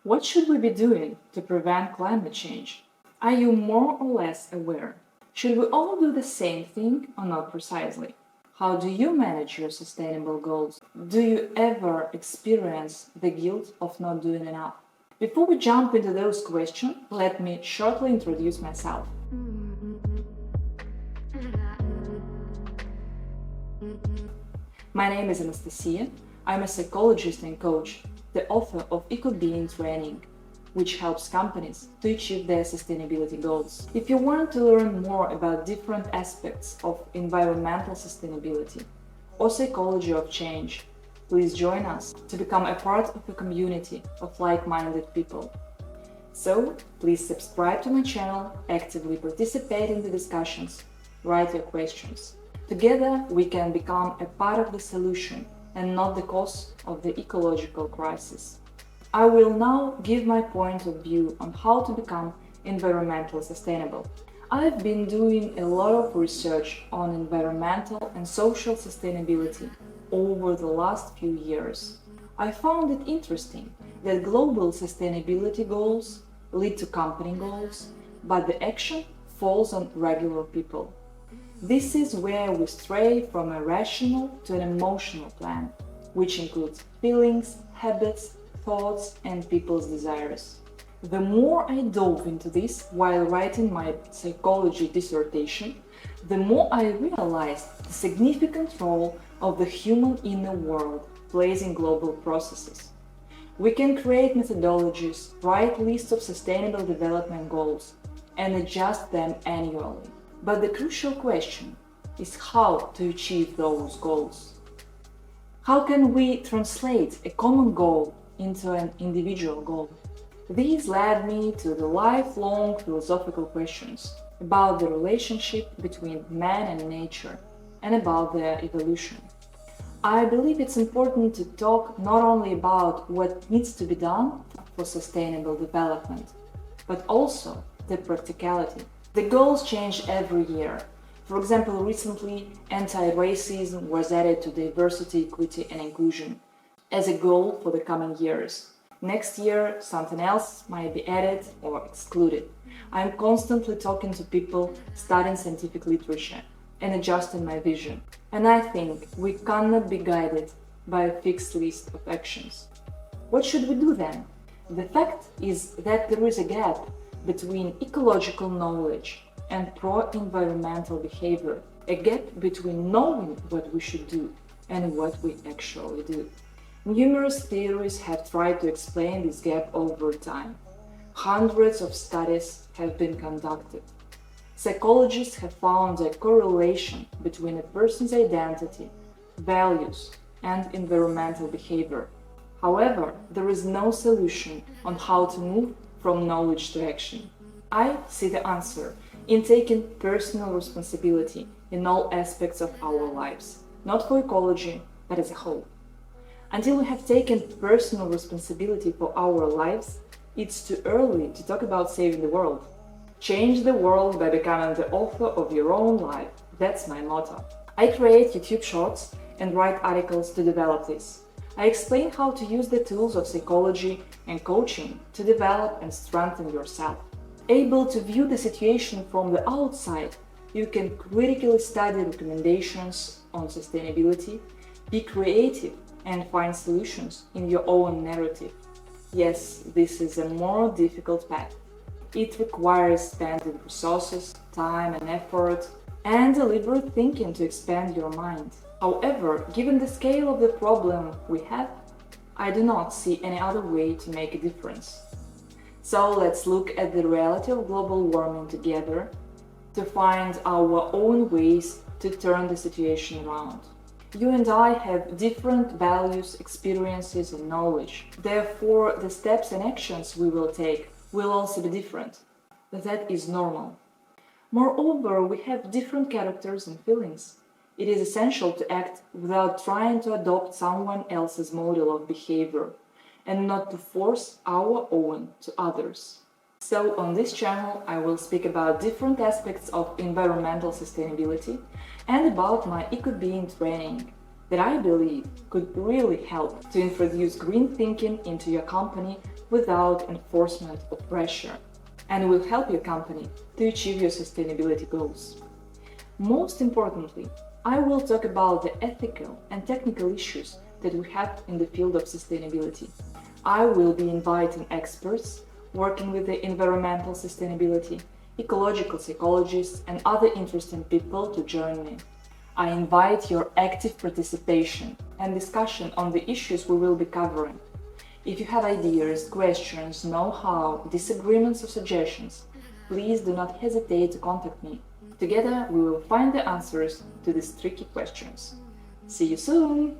What should we be doing to prevent climate change? Are you more or less aware? Should we all do the same thing or not precisely? How do you manage your sustainable goals? Do you ever experience the guilt of not doing enough? Before we jump into those questions, let me shortly introduce myself. My name is Anastasia. I'm a psychologist and coach, the author of ecobeing training, which helps companies to achieve their sustainability goals. If you want to learn more about different aspects of environmental sustainability or psychology of change, please join us to become a part of a community of like-minded people. So, please subscribe to my channel, actively participate in the discussions, write your questions. Together, we can become a part of the solution and not the cause of the ecological crisis. I will now give my point of view on how to become environmentally sustainable. I've been doing a lot of research on environmental and social sustainability over the last few years. I found it interesting that global sustainability goals lead to company goals, but the action falls on regular people. This is where we stray from a rational to an emotional plan, which includes feelings, habits, thoughts, and people's desires. The more I dove into this while writing my psychology dissertation, the more I realized the significant role of the human inner world plays in global processes. We can create methodologies, write lists of sustainable development goals, and adjust them annually. But the crucial question is how to achieve those goals. How can we translate a common goal into an individual goal? These led me to the lifelong philosophical questions about the relationship between man and nature and about their evolution. I believe it's important to talk not only about what needs to be done for sustainable development, but also the practicality. The goals change every year. For example, recently, anti-racism was added to diversity, equity, and inclusion as a goal for the coming years. Next year, something else might be added or excluded. I'm constantly talking to people, studying scientific literature, and adjusting my vision. And I think we cannot be guided by a fixed list of actions. What should we do then? The fact is that there is a gap between ecological knowledge and pro-environmental behavior, a gap between knowing what we should do and what we actually do. Numerous theories have tried to explain this gap over time. Hundreds of studies have been conducted. Psychologists have found a correlation between a person's identity, values, and environmental behavior. However, there is no solution on how to move from knowledge to action. I see the answer in taking personal responsibility in all aspects of our lives, not for ecology, but as a whole. Until we have taken personal responsibility for our lives, it's too early to talk about saving the world. Change the world by becoming the author of your own life. That's my motto. I create YouTube shorts and write articles to develop this. I explain how to use the tools of psychology and coaching to develop and strengthen yourself. Able to view the situation from the outside, you can critically study recommendations on sustainability, be creative, and find solutions in your own narrative. Yes, this is a more difficult path. It requires spending resources, time and effort, and deliberate thinking to expand your mind. However, given the scale of the problem we have, I do not see any other way to make a difference. So let's look at the reality of global warming together to find our own ways to turn the situation around. You and I have different values, experiences, and knowledge. Therefore, the steps and actions we will take will also be different. That is normal. Moreover, we have different characters and feelings. It is essential to act without trying to adopt someone else's model of behavior and not to force our own to others. So on this channel I will speak about different aspects of environmental sustainability and about my ecobeing training that I believe could really help to introduce green thinking into your company without enforcement or pressure, and will help your company to achieve your sustainability goals. Most importantly, I will talk about the ethical and technical issues that we have in the field of sustainability. I will be inviting experts working with the environmental sustainability, ecological psychologists, and other interesting people to join me. I invite your active participation and discussion on the issues we will be covering. If you have ideas, questions, know-how, disagreements or suggestions, please do not hesitate to contact me. Together we will find the answers to these tricky questions. See you soon!